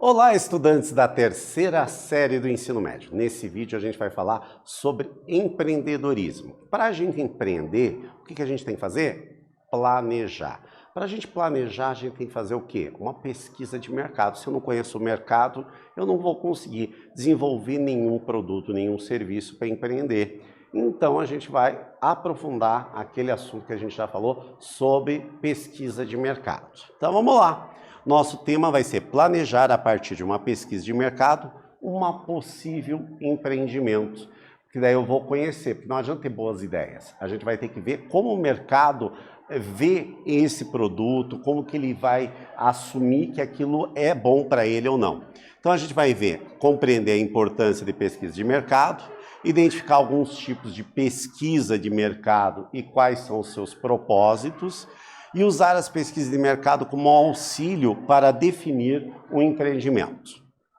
Olá, estudantes da terceira série do ensino médio. Nesse vídeo a gente vai falar sobre empreendedorismo. Para a gente empreender, o que a gente tem que fazer? Planejar. Para a gente planejar, a gente tem que fazer o quê? Uma pesquisa de mercado. Se eu não conheço o mercado, eu não vou conseguir desenvolver nenhum produto, nenhum serviço para empreender. Então a gente vai aprofundar aquele assunto que a gente já falou sobre pesquisa de mercado. Então vamos lá. Nosso tema vai ser planejar a partir de uma pesquisa de mercado uma possível empreendimento. Que daí eu vou conhecer, porque não adianta ter boas ideias. A gente vai ter que ver como o mercado vê esse produto, como que ele vai assumir que aquilo é bom para ele ou não. Então a gente vai ver, compreender a importância de pesquisa de mercado, identificar alguns tipos de pesquisa de mercado e quais são os seus propósitos, e usar as pesquisas de mercado como auxílio para definir um empreendimento.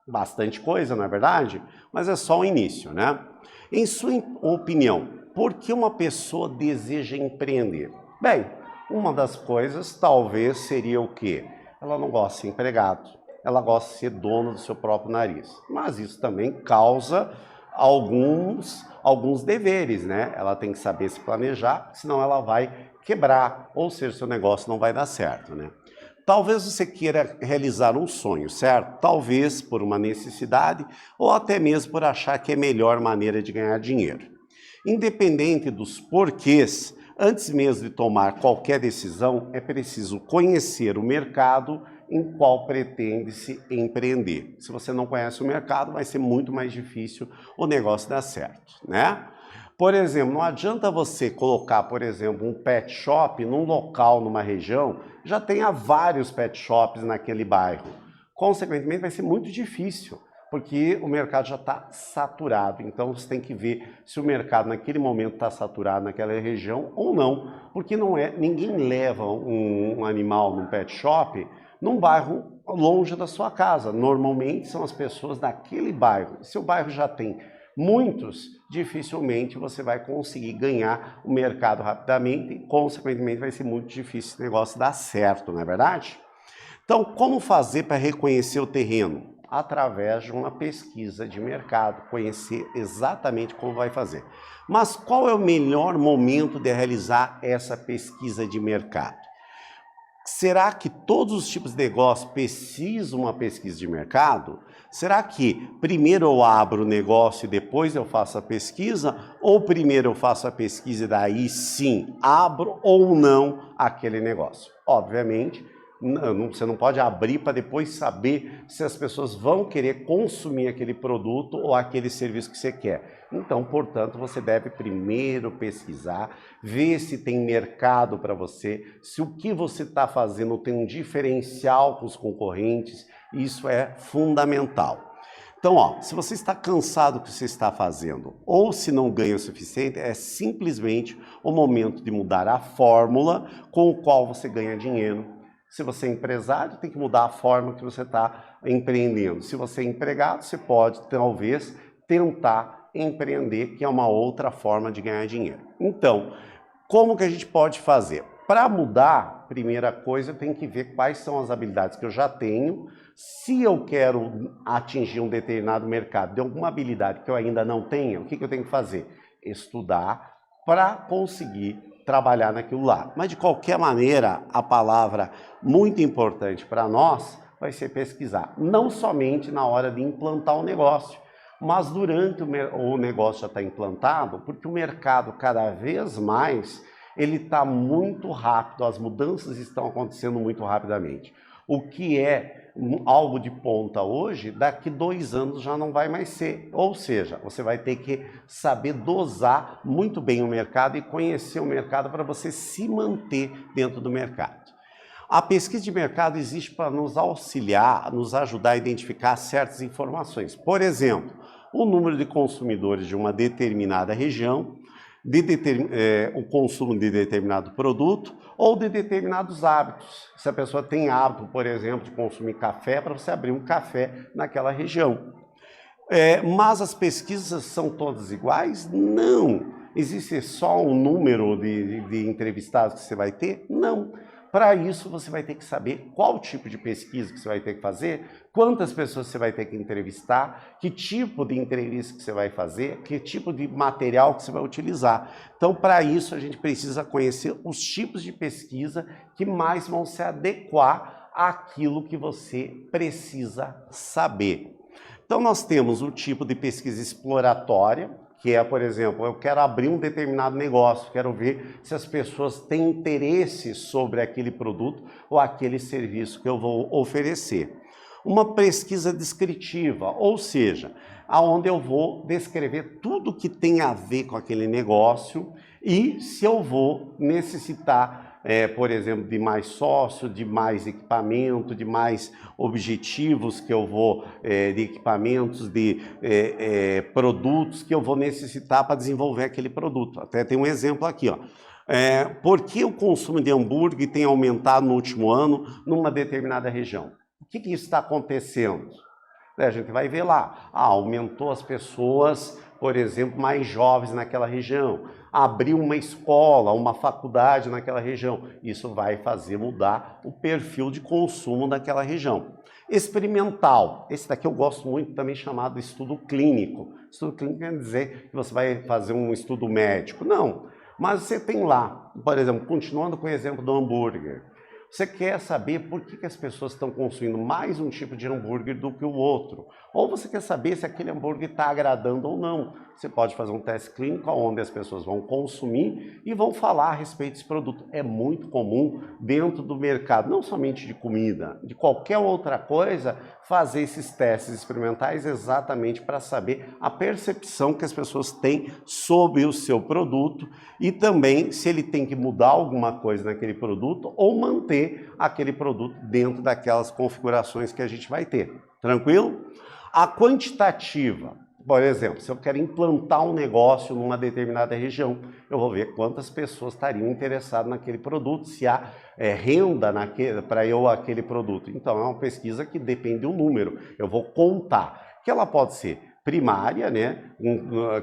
Bastante coisa, não é verdade? Mas é só o início, né? Em sua opinião, por que uma pessoa deseja empreender? Bem, uma das coisas talvez seria o quê? Ela não gosta de ser empregado, ela gosta de ser dona do seu próprio nariz. Mas isso também causa alguns deveres, né? Ela tem que saber se planejar, senão ela vai quebrar, ou seja, seu negócio não vai dar certo, né? Talvez você queira realizar um sonho, certo? Talvez por uma necessidade ou até mesmo por achar que é a melhor maneira de ganhar dinheiro. Independente dos porquês, antes mesmo de tomar qualquer decisão, é preciso conhecer o mercado em qual pretende-se empreender. Se você não conhece o mercado, vai ser muito mais difícil o negócio dar certo, né? Por exemplo, não adianta você colocar, por exemplo, um pet shop num local, numa região, já tenha vários pet shops naquele bairro. Consequentemente, vai ser muito difícil, porque o mercado já está saturado. Então, você tem que ver se o mercado naquele momento está saturado naquela região ou não, porque ninguém leva um animal num pet shop num bairro longe da sua casa. Normalmente são as pessoas daquele bairro. Se o bairro já tem muitos, dificilmente você vai conseguir ganhar o mercado rapidamente e, consequentemente, vai ser muito difícil esse negócio dar certo, não é verdade? Então, como fazer para reconhecer o terreno? Através de uma pesquisa de mercado, conhecer exatamente como vai fazer. Mas qual é o melhor momento de realizar essa pesquisa de mercado? Será que todos os tipos de negócio precisam de uma pesquisa de mercado? Será que primeiro eu abro o negócio e depois eu faço a pesquisa? Ou primeiro eu faço a pesquisa e daí sim abro ou não aquele negócio? Obviamente, você não pode abrir para depois saber se as pessoas vão querer consumir aquele produto ou aquele serviço que você quer. Então, portanto, você deve primeiro pesquisar, ver se tem mercado para você, se o que você está fazendo tem um diferencial com os concorrentes. Isso é fundamental. Então, se você está cansado do que você está fazendo ou se não ganha o suficiente, é simplesmente o momento de mudar a fórmula com o qual você ganha dinheiro. Se você é empresário, tem que mudar a forma que você está empreendendo. Se você é empregado, você pode, talvez, tentar empreender, que é uma outra forma de ganhar dinheiro. Então, como que a gente pode fazer? Para mudar, primeira coisa, eu tenho que ver quais são as habilidades que eu já tenho. Se eu quero atingir um determinado mercado de alguma habilidade que eu ainda não tenho, o que eu tenho que fazer? Estudar para conseguir trabalhar naquilo lá. Mas, de qualquer maneira, a palavra muito importante para nós vai ser pesquisar. Não somente na hora de implantar o negócio, mas durante o negócio já está implantado, porque o mercado cada vez mais ele está muito rápido, as mudanças estão acontecendo muito rapidamente. O que é algo de ponta hoje, daqui 2 anos já não vai mais ser. Ou seja, você vai ter que saber dosar muito bem o mercado e conhecer o mercado para você se manter dentro do mercado. A pesquisa de mercado existe para nos auxiliar, nos ajudar a identificar certas informações. Por exemplo, o número de consumidores de uma determinada região, o consumo de determinado produto ou de determinados hábitos. Se a pessoa tem hábito, por exemplo, de consumir café, para você abrir um café naquela região. Mas as pesquisas são todas iguais? Não. Existe só um número de entrevistados que você vai ter? Não. Para isso, você vai ter que saber qual tipo de pesquisa que você vai ter que fazer, quantas pessoas você vai ter que entrevistar, que tipo de entrevista que você vai fazer, que tipo de material que você vai utilizar. Então, para isso, a gente precisa conhecer os tipos de pesquisa que mais vão se adequar àquilo que você precisa saber. Então, nós temos o tipo de pesquisa exploratória, que é, por exemplo, eu quero abrir um determinado negócio, quero ver se as pessoas têm interesse sobre aquele produto ou aquele serviço que eu vou oferecer. Uma pesquisa descritiva, ou seja, aonde eu vou descrever tudo que tem a ver com aquele negócio e se eu vou necessitar, por exemplo, de mais sócio, de mais equipamento, de mais objetivos que eu vou, de equipamentos, de produtos que eu vou necessitar para desenvolver aquele produto. Até tem um exemplo aqui, ó. Por que o consumo de hambúrguer tem aumentado no último ano numa determinada região? O que isso está acontecendo? A gente vai ver lá, aumentou as pessoas, por exemplo, mais jovens naquela região, abriu uma escola, uma faculdade naquela região, isso vai fazer mudar o perfil de consumo daquela região. Experimental, esse daqui eu gosto muito também chamado estudo clínico. Estudo clínico quer dizer que você vai fazer um estudo médico, não, mas você tem lá, por exemplo, continuando com o exemplo do hambúrguer, você quer saber por que as pessoas estão consumindo mais um tipo de hambúrguer do que o outro. Ou você quer saber se aquele hambúrguer está agradando ou não. Você pode fazer um teste clínico onde as pessoas vão consumir e vão falar a respeito desse produto. É muito comum dentro do mercado, não somente de comida, de qualquer outra coisa, fazer esses testes experimentais exatamente para saber a percepção que as pessoas têm sobre o seu produto e também se ele tem que mudar alguma coisa naquele produto ou manter aquele produto dentro daquelas configurações que a gente vai ter. Tranquilo? A quantitativa, por exemplo, se eu quero implantar um negócio numa determinada região, eu vou ver quantas pessoas estariam interessadas naquele produto, se há renda para aquele produto. Então, é uma pesquisa que depende do número, eu vou contar, que ela pode ser primária, né,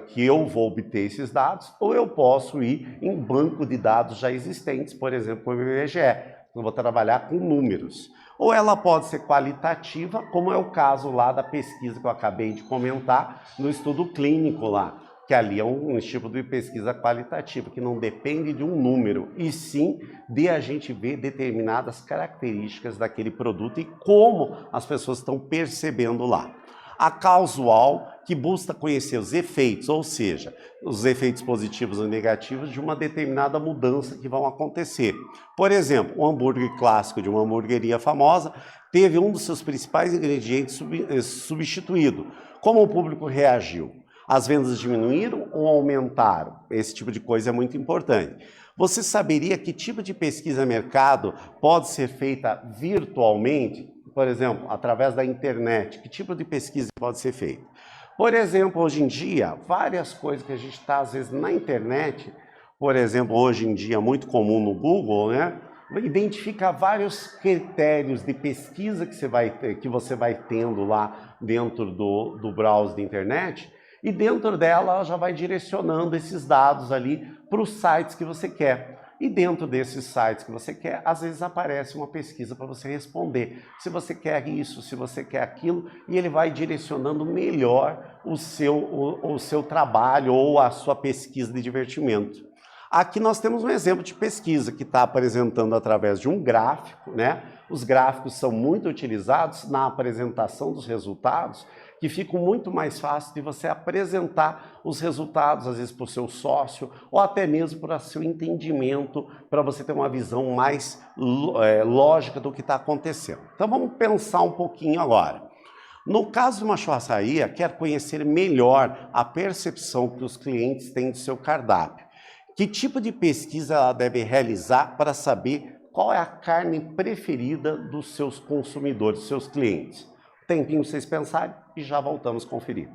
que eu vou obter esses dados, ou eu posso ir em banco de dados já existentes, por exemplo, como o IBGE, eu vou trabalhar com números. Ou ela pode ser qualitativa, como é o caso lá da pesquisa que eu acabei de comentar, no estudo clínico lá, que ali é um tipo de pesquisa qualitativa, que não depende de um número, e sim de a gente ver determinadas características daquele produto e como as pessoas estão percebendo lá. A causal, que busca conhecer os efeitos, ou seja, os efeitos positivos ou negativos de uma determinada mudança que vão acontecer. Por exemplo, o hambúrguer clássico de uma hamburgueria famosa teve um dos seus principais ingredientes substituído. Como o público reagiu? As vendas diminuíram ou aumentaram? Esse tipo de coisa é muito importante. Você saberia que tipo de pesquisa mercado pode ser feita virtualmente? Por exemplo, através da internet, que tipo de pesquisa pode ser feita? Por exemplo, hoje em dia, várias coisas que a gente está, às vezes, na internet, por exemplo, hoje em dia, muito comum no Google, né? Identifica vários critérios de pesquisa que você vai tendo lá dentro do browser da internet, e dentro dela ela já vai direcionando esses dados ali para os sites que você quer. E dentro desses sites que você quer, às vezes aparece uma pesquisa para você responder. Se você quer isso, se você quer aquilo, e ele vai direcionando melhor o seu trabalho ou a sua pesquisa de divertimento. Aqui nós temos um exemplo de pesquisa que está apresentando através de um gráfico, né? Os gráficos são muito utilizados na apresentação dos resultados, que ficam muito mais fácil de você apresentar os resultados, às vezes para o seu sócio, ou até mesmo para o seu entendimento, para você ter uma visão mais lógica do que está acontecendo. Então vamos pensar um pouquinho agora. No caso de uma churrascaria, quer conhecer melhor a percepção que os clientes têm do seu cardápio. Que tipo de pesquisa ela deve realizar para saber qual é a carne preferida dos seus consumidores, dos seus clientes? Tempinho para vocês pensarem e já voltamos a conferir.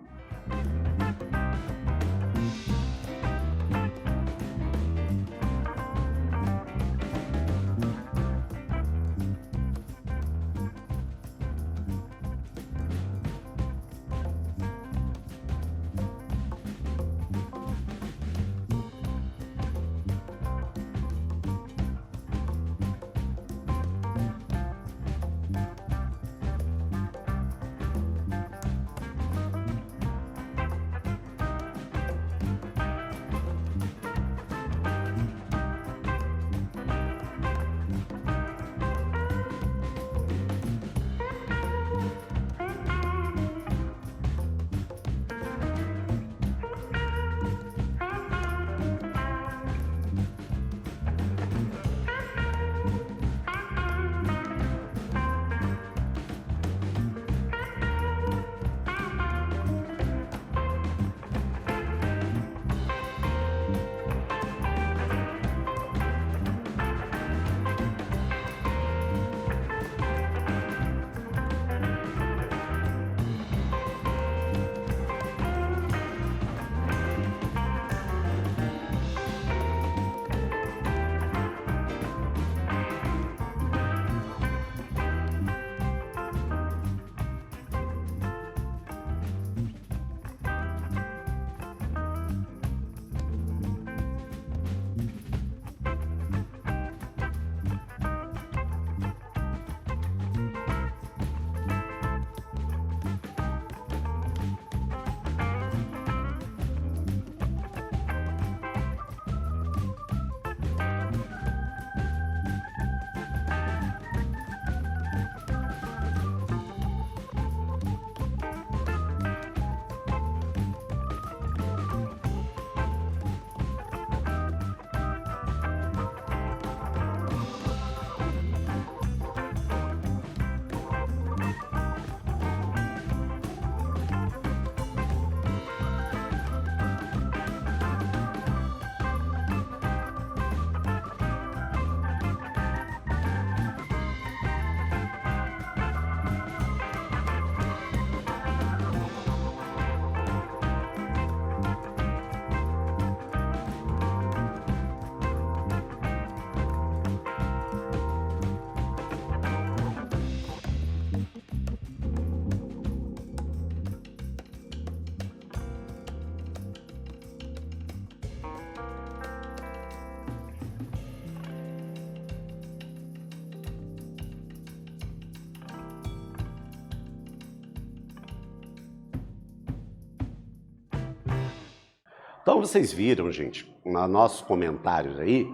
Então vocês viram, gente, nos nossos comentários aí,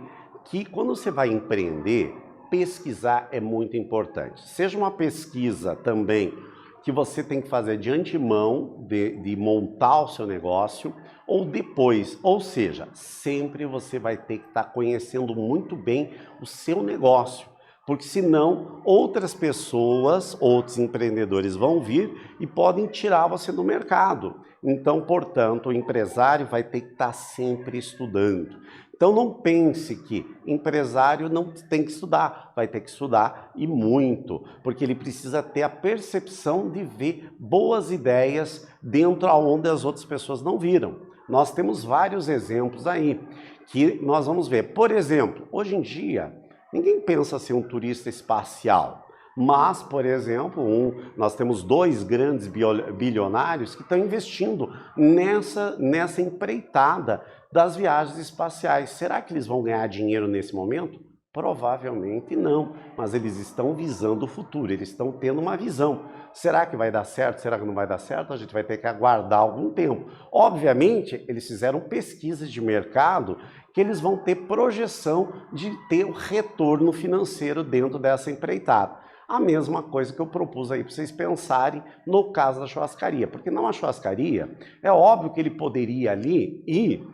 que quando você vai empreender, pesquisar é muito importante. Seja uma pesquisa também que você tem que fazer de antemão, de montar o seu negócio, ou depois, ou seja, sempre você vai ter que estar conhecendo muito bem o seu negócio, porque senão outras pessoas, outros empreendedores vão vir e podem tirar você do mercado. Então, portanto, o empresário vai ter que estar sempre estudando. Então não pense que empresário não tem que estudar, vai ter que estudar e muito, porque ele precisa ter a percepção de ver boas ideias dentro aonde as outras pessoas não viram. Nós temos vários exemplos aí que nós vamos ver. Por exemplo, hoje em dia, ninguém pensa ser um turista espacial. Mas, por exemplo, nós temos 2 grandes bilionários que estão investindo nessa empreitada das viagens espaciais. Será que eles vão ganhar dinheiro nesse momento? Provavelmente não, mas eles estão visando o futuro, eles estão tendo uma visão. Será que vai dar certo? Será que não vai dar certo? A gente vai ter que aguardar algum tempo. Obviamente, eles fizeram pesquisas de mercado que eles vão ter projeção de ter o retorno financeiro dentro dessa empreitada. A mesma coisa que eu propus aí para vocês pensarem no caso da churrascaria, porque numa churrascaria é óbvio que ele poderia ali ir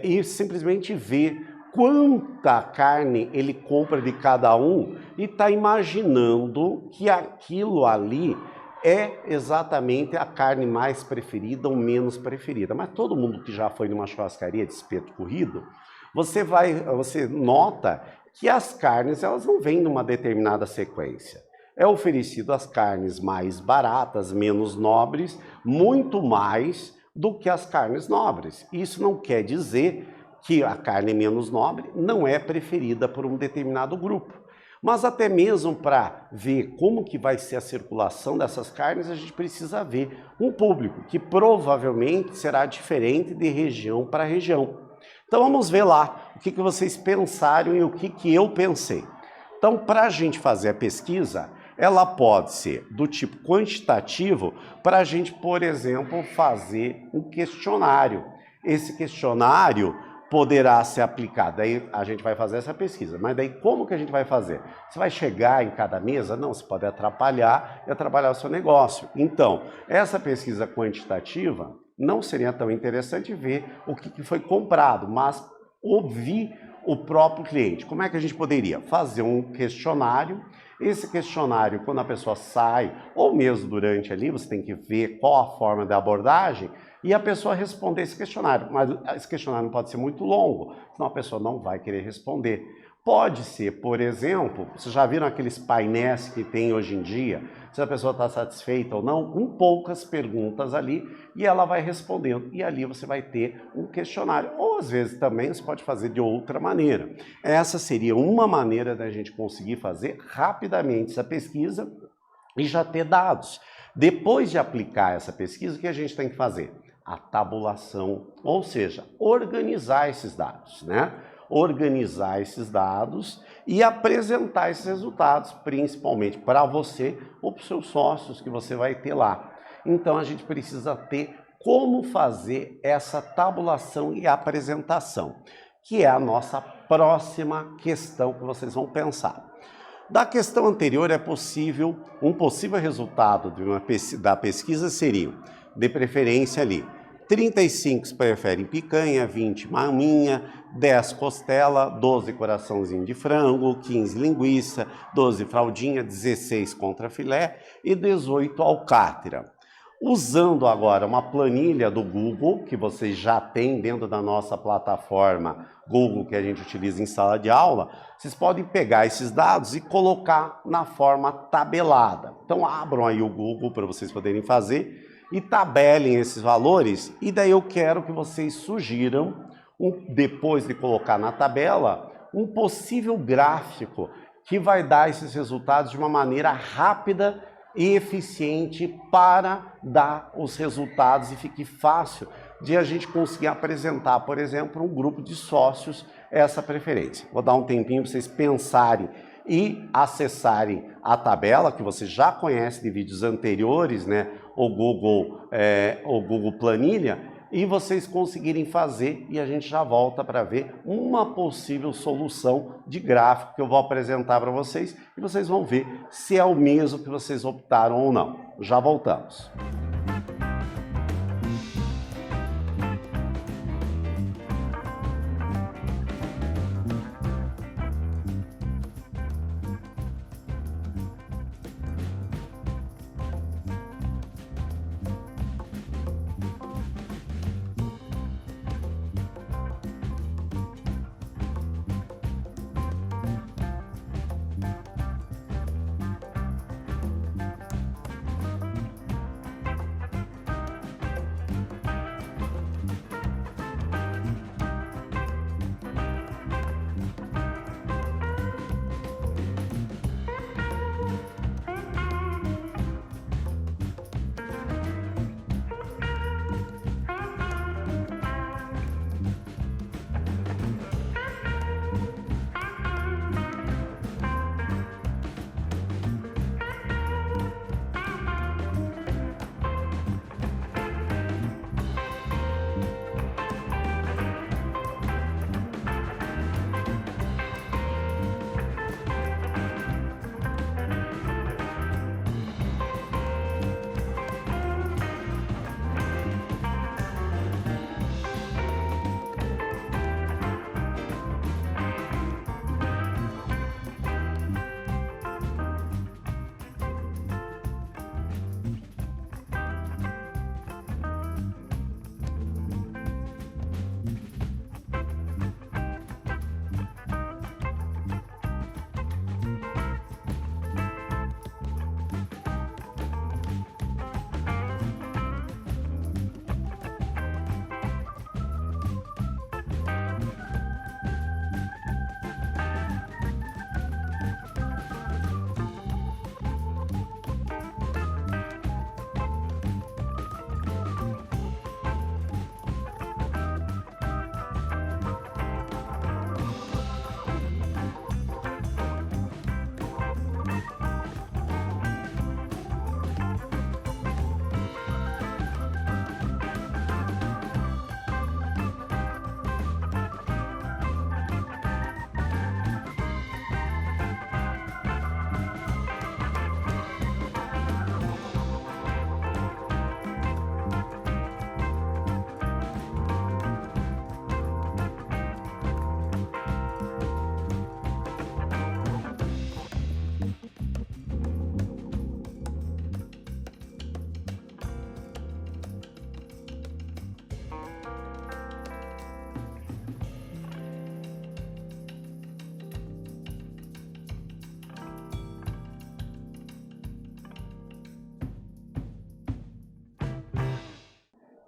e simplesmente ver quanta carne ele compra de cada um e está imaginando que aquilo ali é exatamente a carne mais preferida ou menos preferida. Mas todo mundo que já foi numa churrascaria de espeto corrido, você nota que as carnes elas não vêm numa determinada sequência. É oferecido as carnes mais baratas, menos nobres, muito mais do que as carnes nobres. Isso não quer dizer que a carne menos nobre não é preferida por um determinado grupo. Mas até mesmo para ver como que vai ser a circulação dessas carnes, a gente precisa ver um público que provavelmente será diferente de região para região. Então vamos ver lá o que vocês pensaram e o que eu pensei. Então, para a gente fazer a pesquisa, ela pode ser do tipo quantitativo para a gente, por exemplo, fazer um questionário. Esse questionário poderá ser aplicado, daí a gente vai fazer essa pesquisa, mas daí como que a gente vai fazer? Você vai chegar em cada mesa? Não, você pode atrapalhar o seu negócio. Então, essa pesquisa quantitativa não seria tão interessante ver o que foi comprado, mas ouvir o próprio cliente. Como é que a gente poderia? Fazer um questionário. Esse questionário, quando a pessoa sai, ou mesmo durante ali, você tem que ver qual a forma de abordagem, e a pessoa responder esse questionário. Mas esse questionário não pode ser muito longo, senão a pessoa não vai querer responder. Pode ser, por exemplo, vocês já viram aqueles painéis que tem hoje em dia, se a pessoa está satisfeita ou não, com poucas perguntas ali, e ela vai respondendo. E ali você vai ter um questionário. Ou às vezes também você pode fazer de outra maneira. Essa seria uma maneira da gente conseguir fazer rapidamente essa pesquisa e já ter dados. Depois de aplicar essa pesquisa, o que a gente tem que fazer? A tabulação, ou seja, organizar esses dados, né? Organizar esses dados e apresentar esses resultados, principalmente para você ou para os seus sócios que você vai ter lá. Então a gente precisa ter como fazer essa tabulação e apresentação, que é a nossa próxima questão que vocês vão pensar. Da questão anterior um possível resultado da pesquisa seria, de preferência ali, 35 preferem picanha, 20 maminha, 10 costela, 12 coraçãozinho de frango, 15 linguiça, 12 fraldinha, 16 contrafilé e 18 alcatra. Usando agora uma planilha do Google, que vocês já têm dentro da nossa plataforma Google, que a gente utiliza em sala de aula, vocês podem pegar esses dados e colocar na forma tabelada. Então abram aí o Google para vocês poderem fazer e tabelem esses valores, e daí eu quero que vocês sugiram, depois de colocar na tabela, um possível gráfico que vai dar esses resultados de uma maneira rápida e eficiente para dar os resultados e fique fácil de a gente conseguir apresentar, por exemplo, um grupo de sócios essa preferência. Vou dar um tempinho para vocês pensarem e acessarem a tabela que você já conhece de vídeos anteriores, né? O Google Planilha, e vocês conseguirem fazer, e a gente já volta para ver uma possível solução de gráfico que eu vou apresentar para vocês, e vocês vão ver se é o mesmo que vocês optaram ou não. Já voltamos.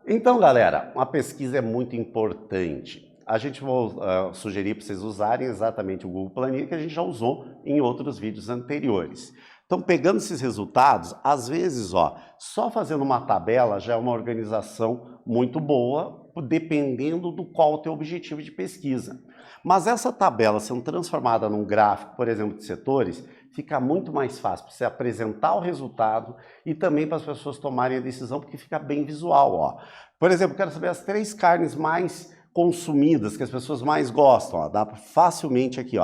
Então, galera, uma pesquisa é muito importante. A gente vai sugerir para vocês usarem exatamente o Google Planilha que a gente já usou em outros vídeos anteriores. Então, pegando esses resultados, às vezes, só fazendo uma tabela já é uma organização muito boa, dependendo do qual o teu objetivo de pesquisa. Mas essa tabela sendo transformada num gráfico, por exemplo, de setores, fica muito mais fácil para você apresentar o resultado e também para as pessoas tomarem a decisão, porque fica bem visual. Por exemplo, quero saber as 3 carnes mais consumidas, que as pessoas mais gostam. Dá facilmente aqui,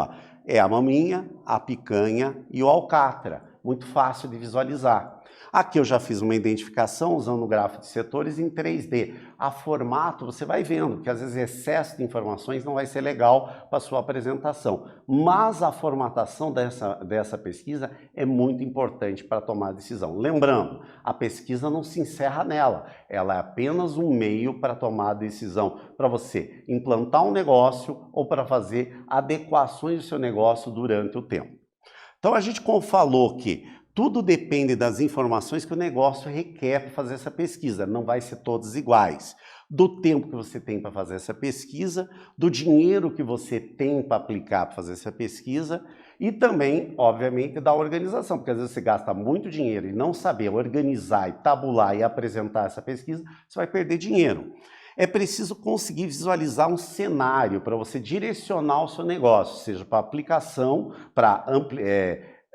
é a maminha, a picanha e o alcatra. Muito fácil de visualizar. Aqui eu já fiz uma identificação usando o gráfico de setores em 3D. A formato, você vai vendo que às vezes excesso de informações não vai ser legal para a sua apresentação. Mas a formatação dessa pesquisa é muito importante para tomar a decisão. Lembrando, a pesquisa não se encerra nela. Ela é apenas um meio para tomar a decisão, para você implantar um negócio ou para fazer adequações do seu negócio durante o tempo. Então a gente falou que tudo depende das informações que o negócio requer para fazer essa pesquisa, não vai ser todas iguais. Do tempo que você tem para fazer essa pesquisa, do dinheiro que você tem para aplicar para fazer essa pesquisa e também, obviamente, da organização, porque às vezes você gasta muito dinheiro e não saber organizar e tabular e apresentar essa pesquisa, você vai perder dinheiro. É preciso conseguir visualizar um cenário para você direcionar o seu negócio, seja para aplicação, para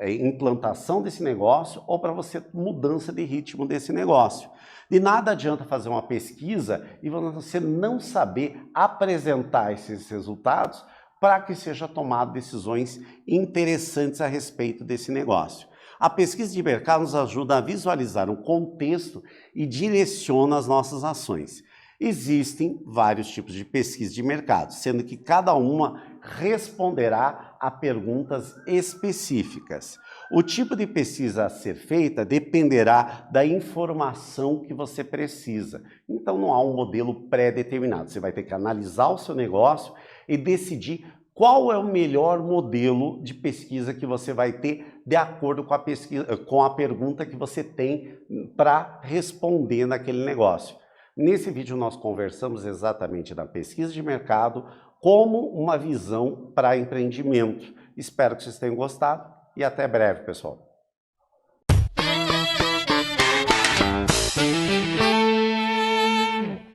implantação desse negócio ou para você mudança de ritmo desse negócio. De nada adianta fazer uma pesquisa e você não saber apresentar esses resultados para que seja tomado decisões interessantes a respeito desse negócio. A pesquisa de mercado nos ajuda a visualizar um contexto e direciona as nossas ações. Existem vários tipos de pesquisa de mercado, sendo que cada uma responderá a perguntas específicas. O tipo de pesquisa a ser feita dependerá da informação que você precisa. Então não há um modelo pré-determinado. Você vai ter que analisar o seu negócio e decidir qual é o melhor modelo de pesquisa que você vai ter de acordo com a pesquisa, com a pergunta que você tem para responder naquele negócio. Nesse vídeo nós conversamos exatamente da pesquisa de mercado como uma visão para empreendimento. Espero que vocês tenham gostado e até breve, pessoal.